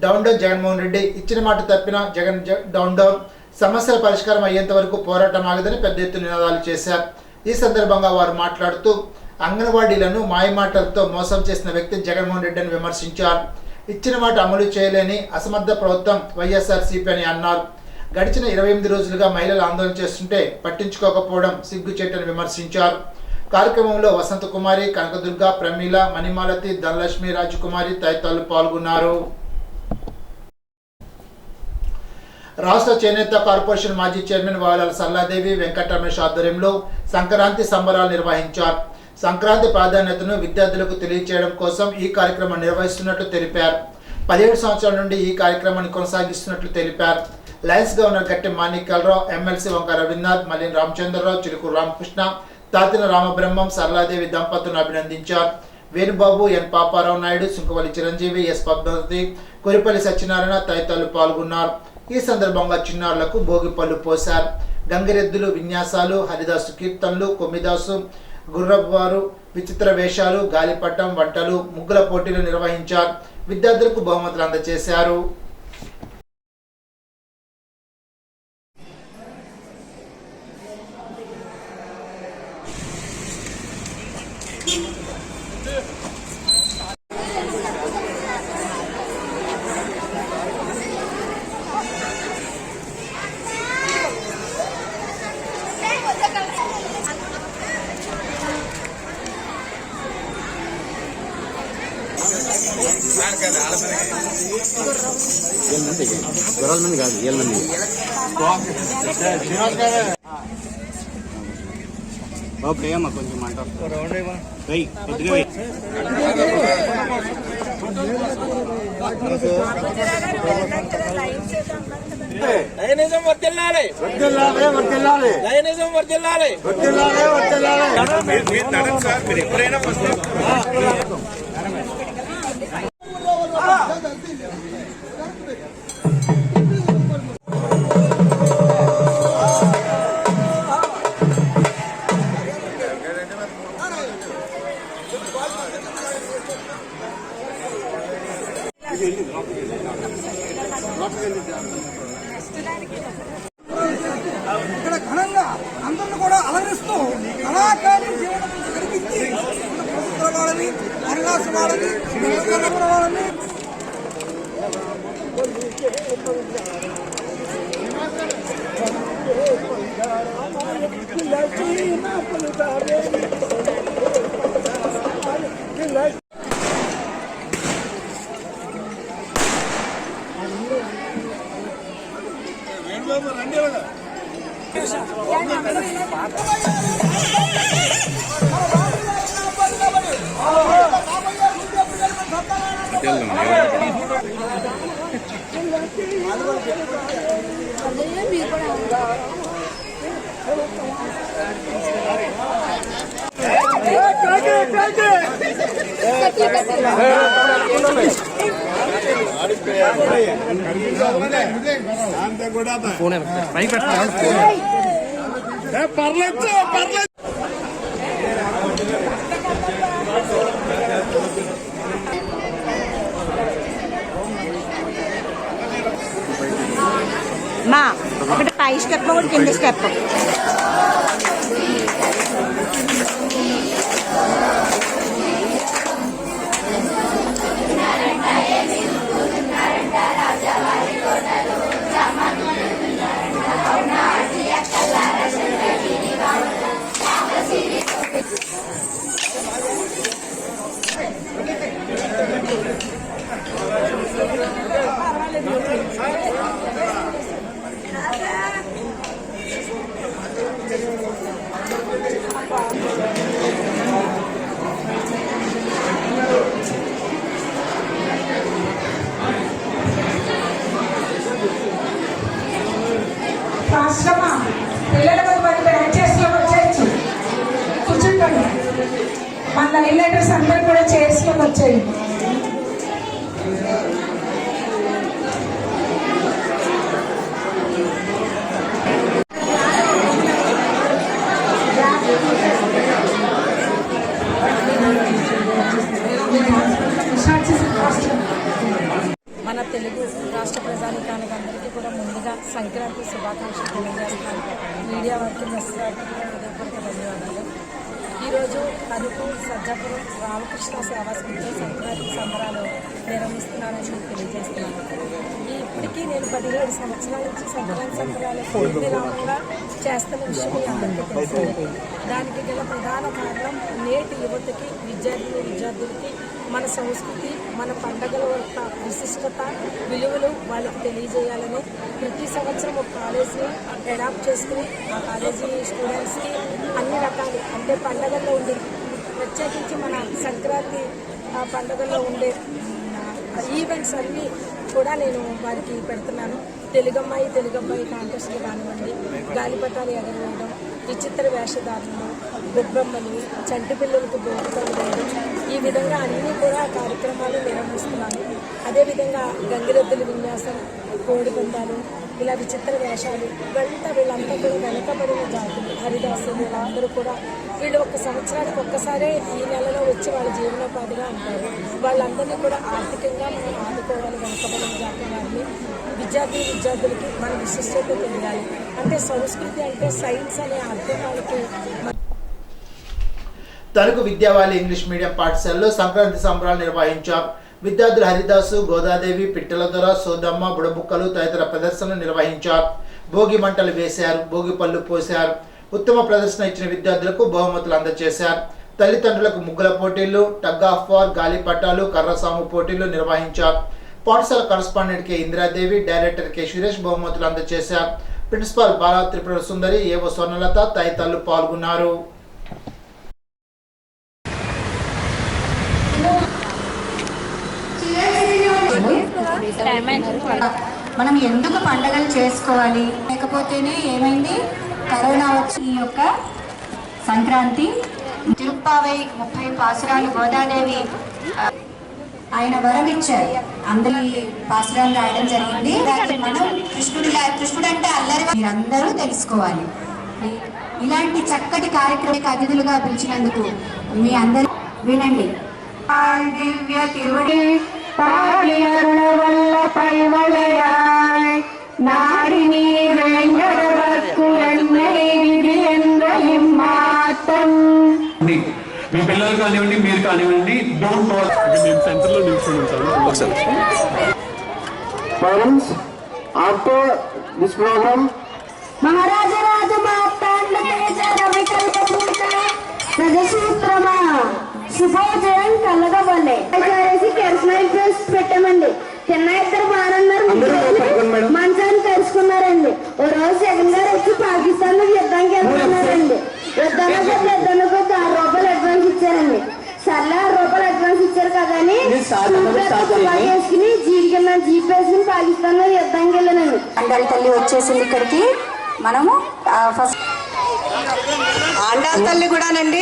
డౌన్ జగన్మోహన్ రెడ్డి, ఇచ్చిన మాట తప్పిన జగన్ డౌన్, సమస్యల పరిష్కారం అయ్యేంత వరకు పోరాటం ఆగదని పెద్ద ఎత్తున నినాదాలు చేశారు. ఈ సందర్భంగా వారు మాట్లాడుతూ అంగన్వాడీలను మాయమాటలతో మోసం చేసిన వ్యక్తి జగన్మోహన్ రెడ్డి అని విమర్శించారు. ఇచ్చిన మాట అమలు చేయలేని అసమర్థ ప్రభుత్వం వైఎస్ఆర్సీపీ అని అన్నారు. గడిచిన 28 రోజులుగా మహిళలు ఆందోళన చేస్తుంటే పట్టించుకోకపోవడం సిగ్గుచేటని విమర్శించారు. కార్యక్రమంలో వసంత కుమారి, కనకదుర్గ, ప్రమీల, మణిమాలతి, ధనలక్ష్మి, రాజకుమారి తదితరులు పాల్గొన్నారు. రాష్ట్ర చేనేత కార్పొరేషన్ మాజీ చైర్మన్ వాలాల సల్లాదేవి, వెంకట రమేష్ ఆధ్వర్యంలో సంక్రాంతి సంబరాలు నిర్వహించారు. సంక్రాంతి ప్రాధాన్యతను విద్యార్థులకు తెలియజేయడం కోసం ఈ కార్యక్రమం నిర్వహిస్తున్నట్లు తెలిపారు. 17 సంవత్సరాల నుండి ఈ కార్యక్రమాన్ని కొనసాగిస్తున్నట్లు తెలిపారు. లయన్స్ గవర్నర్ గట్టి మాణిక్యాలరావు, ఎమ్మెల్సీ వంక రవీంద్రనాథ్, మల్లిన రామచంద్రరావు, చిలుకూరు రామకృష్ణ, తాతిన రామబ్రహ్మం, సరళాదేవి దంపతులను అభినందించారు. వేణుబాబు, ఎన్ పాపారావు నాయుడు, సుంకవల్లి చిరంజీవి, ఎస్ పద్మావతి, కొరిపల్లి సత్యనారాయణ తదితరులు పాల్గొన్నారు. ఈ సందర్భంగా చిన్నారులకు భోగి పళ్ళు పోశారు. గంగిరెద్దులు విన్యాసాలు, హరిదాసు కీర్తనలు, కొమ్మిదాసు, గుర్రవారు విచిత్ర వేషాలు, గాలిపటం, వంటలు, ముగ్గుల పోటీలు నిర్వహించారు. విద్యార్థులకు బహుమతులు అందజేశారు. కొంచెం అంటారు లయనిజం వర్ధిల్లాలి, లయనిజం వర్ధిల్లాలి. ఇక్కడ ఘనంగా అందరిని కూడా అలరిస్తూ కళాకారులు జీవనం కనిపించి ప్రభుత్వ వాళ్ళని, హరిదాస వాళ్ళని, వాళ్ళని రండి. మా ఒకటి పై స్టెప్ ఒకటి కింద స్టెప్. రాష్ట్రమా పిల్లలకు మరి బ్రాంచెస్లో వచ్చేయచ్చు, కూర్చుంటాడు. మన లైన్ లెటర్స్ అందరూ కూడా చేసుకొని వచ్చేది. మన తెలుగు రాష్ట్ర ప్రజానికానికి అందరికీ కూడా ముందుగా సంక్రాంతి శుభాకాంక్షలు తెలియజేస్తాను. మీడియా వారికి హృదయపూర్వక ధన్యవాదాలు. ఈరోజు అరకు సజ్జాపురం రామకృష్ణ సేవా సమితిలో సంక్రాంతి సంబరాలు నిర్వహిస్తున్నానని తెలియజేస్తున్నాను. ఇప్పటికీ నేను 17 సంవత్సరాల నుంచి సంక్రాంతి సంబరాలు పూర్తిగా చేస్తున్న విషయం మీ అందరికీ తెలిసింది. దానికి గల ప్రధాన కారణం నేటి యువతకి, విద్యార్థులకి మన సంస్కృతి, మన పండుగల యొక్క విశిష్టత, విలువలు వాళ్ళకి తెలియజేయాలని ప్రతి సంవత్సరం ఒక కాలేజీ అడాప్ట్ చేసుకుని ఆ కాలేజీ స్టూడెంట్స్కి అన్ని రకాలు అంటే పండుగల్లో ఉండే ప్రత్యేకించి మన సంక్రాంతి పండుగల్లో ఉండే ఈవెంట్స్ అన్నీ కూడా నేను వారికి పెడుతున్నాను. తెలుగమ్మాయి కాంటెస్ట్లు కానివ్వండి, గాలిపటాలు ఎగరవేయడం, విచిత్ర వేషధారణలు, గొబ్బెమ్మలు, చంటి పిల్లలకు భోగిపళ్ళు వేయడం, ఈ విధంగా అన్నీ కూడా కార్యక్రమాలు నిర్వహిస్తున్నాను. అదేవిధంగా గంగిరెద్దుల విన్యాసం, కోడి పందాలు, ఇలా విచిత్ర వేషాలు, వీళ్ళంతా కూడా వెనకబడిన జాతులు, హరిదాసులు, వీళ్ళందరూ కూడా వీళ్ళు ఒక సంవత్సరానికి ఒక్కసారే ఈ నెలలో వచ్చి వాళ్ళ జీవనోపాధిగా ఉంటారు. వాళ్ళందరినీ కూడా ఆర్థికంగా మనం ఆదుకోవాలి. వెనకబడిన జాతి వారిని, విద్యార్థులకి మన విశిష్టత తెలియాలి. అంటే సంస్కృతి అంటే సైన్స్ అనే అర్థం వాళ్ళకి. తణుకు విద్యావాళి ఇంగ్లీష్ మీడియం పాఠశాలలో సంక్రాంతి సంబరాలు నిర్వహించారు. విద్యార్థులు హరిదాసు, గోదాదేవి, పిట్టలదొర, సోదమ్మ, బుడబుక్కలు తదితర ప్రదర్శనలు నిర్వహించారు. భోగి మంటలు వేశారు, భోగి పళ్ళు పోశారు. ఉత్తమ ప్రదర్శన ఇచ్చిన విద్యార్థులకు బహుమతులు అందజేశారు. తల్లిదండ్రులకు ముగ్గుల పోటీలు, టగ్ ఆఫ్ వార్, గాలిపటాలు, కర్రసాము పోటీలు నిర్వహించారు. పాఠశాల correspondent K Indiradevi, director K Suresh బహుమతులు అందజేశారు. ప్రిన్సిపాల్ బాలా త్రిపుర సుందరి, ఏవో స్వర్ణలత తదితరులు పాల్గొన్నారు. మనం ఎందుకు పండుగలు చేసుకోవాలి, లేకపోతేనే ఏమైంది, కరోనా వచ్చి ఈ యొక్క సంక్రాంతి తిరుప్పావై 30 పాసురాలు గోదాదేవి ఆయన వరం ఇచ్చారు. అందరి పాసురాలు రాయడం జరిగింది. మనం కృష్ణుడు అంటే అల్లరి మీరందరూ తెలుసుకోవాలి. ఇలాంటి చక్కటి కార్యక్రమానికి అతిథులుగా పిలిచినందుకు మీ అందరూ వినండి. దివ్య తిరువడి பாடியருள வல்ல பைவளையாய் நாடினி வேங்கடவர்க்குரன்னை விதி என்ற இம்மாத்தம். మీ పిల్లలు కానివ్వండి, మీరు కానివ్వండి, డోంట్ నేను సెంటర్లో నిల్చొని ఉంటాను. Parents, after this program, మహారాజా రాజు మార్తాండ తేజ రవికల్ప పూత ప్రజసూత్రమా శుభోజయం కలగవలే కెరసనాయిల్ ఫెస్ట్ పెట్టామండి. చిన్న ఇద్దరు బాగున్నారు, మంచాన్ని తెలుసుకున్నారండి. ఓ రోజు జగన్ గారు వచ్చి పాకిస్తాన్ లో యుద్ధానికి వెళ్తున్నారండి. యుద్ధానికి ₹6 అడ్వాన్స్ ఇచ్చారండి. సర్లే ₹6 అడ్వాన్స్ ఇచ్చారు కదా అని పాకిస్తాన్ లో యుద్ధానికి వెళ్ళాను. అండాల తల్లి వచ్చేసింది ఇక్కడికి. మనము ఫస్ట్ అండాల తల్లి కూడానండి.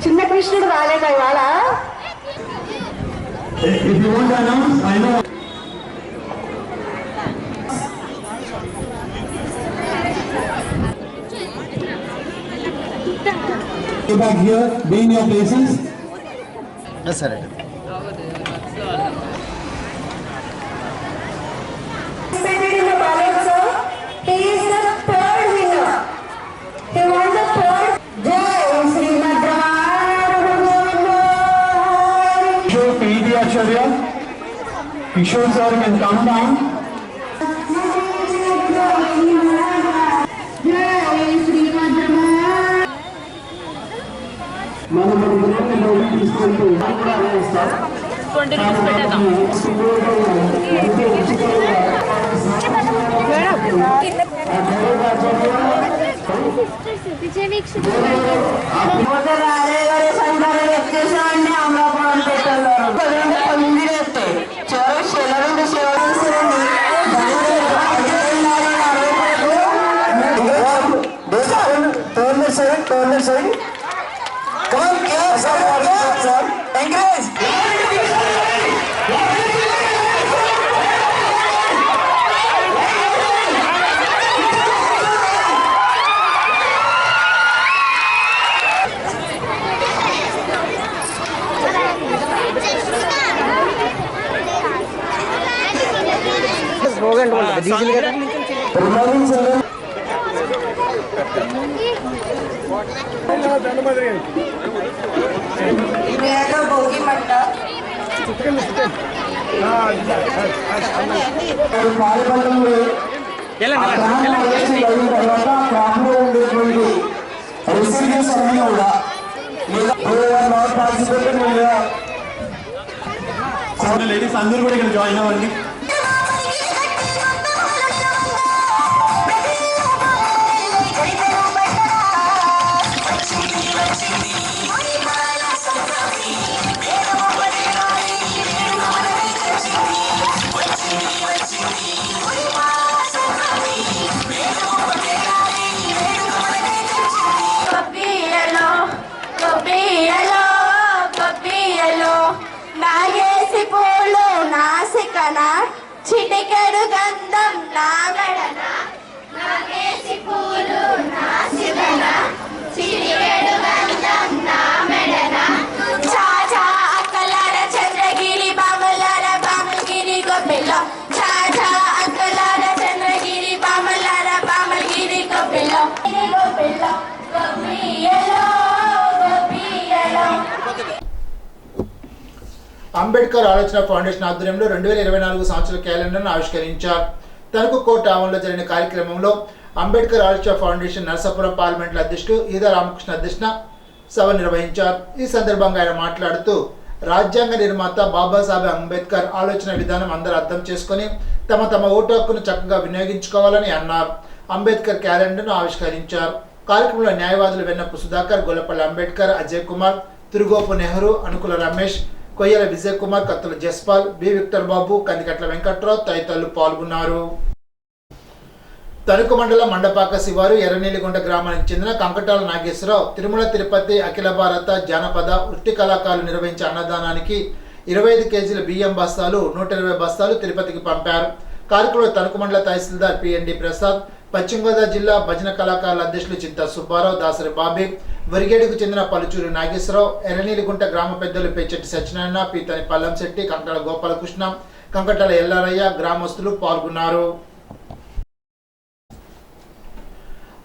చిన్న కృష్ణుడు రాలేదా ఇవాళ? Back here, be in your places. Yes, sir. He is the third winner. He won the third. Jai Srimad Kishore P.D. Acharya. Kishore sir can come down. Bhogi మంట లేడీస్ అందరూ కూడా ఇక్కడ జాయిన్ అవ్వండి. చిటికెడు గంధం నా మెడన నాగేసి పూలు నాసికన చిటికెడు గంధం నా మెడన చాచా అక్కలార చంద్రగిరి బామలార బామగిరి గొప్పిల్ల చాచా అక్కలార చంద్రగిరి బామలార బామగిరి గొప్పిల్ల గొప్పిల్ల గొప్పియలో గొప్పియలో. అంబేద్కర్ ఆలోచన ఫౌండేషన్ ఆధ్వర్యంలో 2024 సంవత్సర క్యాలెండర్ను ఆవిష్కరించారు. తణుకు కోర్టు ఆవరణలో జరిగిన కార్యక్రమంలో అంబేద్కర్ ఆలోచన ఫౌండేషన్ నరసాపురం పార్లమెంట్ అధ్యక్షుడు ఈదా రామకృష్ణ అధ్యక్షన సభ నిర్వహించారు. ఈ సందర్భంగా ఆయన మాట్లాడుతూ రాజ్యాంగ నిర్మాత బాబాసాహెబ్ అంబేద్కర్ ఆలోచన విధానం అందరూ అర్థం చేసుకుని తమ తమ ఓటు హక్కును చక్కగా వినియోగించుకోవాలని అన్నారు. అంబేద్కర్ క్యాలెండర్ను ఆవిష్కరించారు. కార్యక్రమంలో న్యాయవాదులు వెన్నపు సుధాకర్, గొల్లపల్లి అంబేద్కర్, అజయ్ కుమార్, తిరుగోపు నెహ్రూ, అనుకుల రమేష్, కొయ్యల విజయ్ కుమార్, కత్తుల జస్పాల్, బి విక్టర్ బాబు, కందికట్ల వెంకట్రావు తదితరులు పాల్గొన్నారు. తణుకు మండలం మండపాక శివారు ఎర్రనీలిగుంట గ్రామానికి చెందిన కంకటాల నాగేశ్వరరావు తిరుమల తిరుపతి అఖిల భారత జానపద వృత్తి కళాకారులు నిర్వహించే అన్నదానానికి 25 కేజీల బియ్యం బస్తాలు, 120 బస్తాలు తిరుపతికి పంపారు. కార్యక్రమంలో తణుకు మండల తహసీల్దార్ పిఎన్డి ప్రసాద్, పశ్చిమ గోదావరి జిల్లా భజన కళాకారుల అధ్యక్షులు చింతా సుబ్బారావు, దాసరి బాబీ, వరిగేడుకు చెందిన పలుచూరి నాగేశ్వరరావు, ఎర్రనీలిగుంట గ్రామ పెద్దలు పెచ్చెట్టి సత్యనారాయణ, పీతని పల్లంశెట్టి, కంకటాల గోపాలకృష్ణ, కంకటాల ఎల్లారయ్య గ్రామస్తులు పాల్గొన్నారు.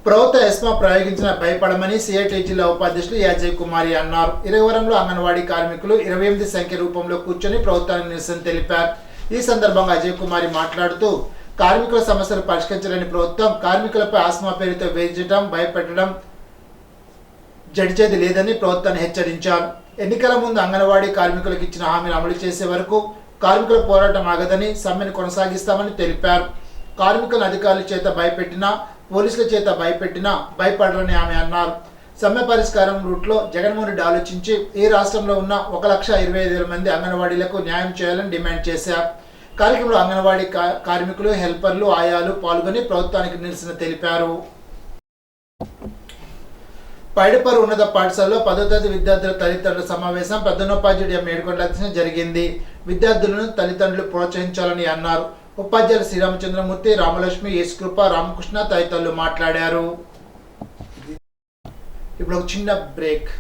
ప్రభుత్వ ఎస్మా ప్రయోగించిన భయపడమని సిఐటి జిల్లా ఉపాధ్యక్షులు అజయ్ కుమారి అన్నారు. ఇరవరంలో అంగన్వాడీ కార్మికులు 28 సంఖ్య రూపంలో కూర్చొని ప్రభుత్వానికి నిరసన తెలిపారు. ఈ సందర్భంగా అజయ్ కుమారి మాట్లాడుతూ కార్మికుల సమస్యలు పరిష్కరించలేని ప్రభుత్వం కార్మికులపై ఆస్మా పేరుతో వేధించడం, భయపెట్టడం జడిచేది లేదని ప్రభుత్వాన్ని హెచ్చరించారు. ఎన్నికల ముందు అంగన్వాడీ కార్మికులకు ఇచ్చిన హామీలు అమలు చేసే వరకు కార్మికుల పోరాటం ఆగదని, సమ్మెను కొనసాగిస్తామని తెలిపారు. కార్మికులను అధికారుల చేత భయపెట్టినా పోలీసుల చేత భయపెట్టినా భయపడరని ఆమె అన్నారు. సమ్మె పరిష్కారం రూట్లో జగన్మోహన్ రెడ్డి ఆలోచించి ఈ రాష్ట్రంలో ఉన్న 1,25,000 మంది అంగన్వాడీలకు న్యాయం చేయాలని డిమాండ్ చేశారు. కార్యక్రమంలో అంగన్వాడీ కార్మికులు, హెల్పర్లు, ఆయాలు పాల్గొని ప్రభుత్వానికి నిరసన తెలిపారు. పైడిపర్రు ఉన్నత పాఠశాలలో 10వ తరగతి విద్యార్థుల తల్లిదండ్రుల సమావేశం ప్రధానోపాధ్యాయుడు మేడుకొండ జరిగింది. విద్యార్థులను తల్లిదండ్రులు ప్రోత్సహించాలని అన్నారు. ఉపాధ్యాయులు శ్రీరామచంద్రమూర్తి, రామలక్ష్మి, యేసుకృప, రామకృష్ణ తదితరులు మాట్లాడారు. ఇప్పుడు ఒక చిన్న బ్రేక్.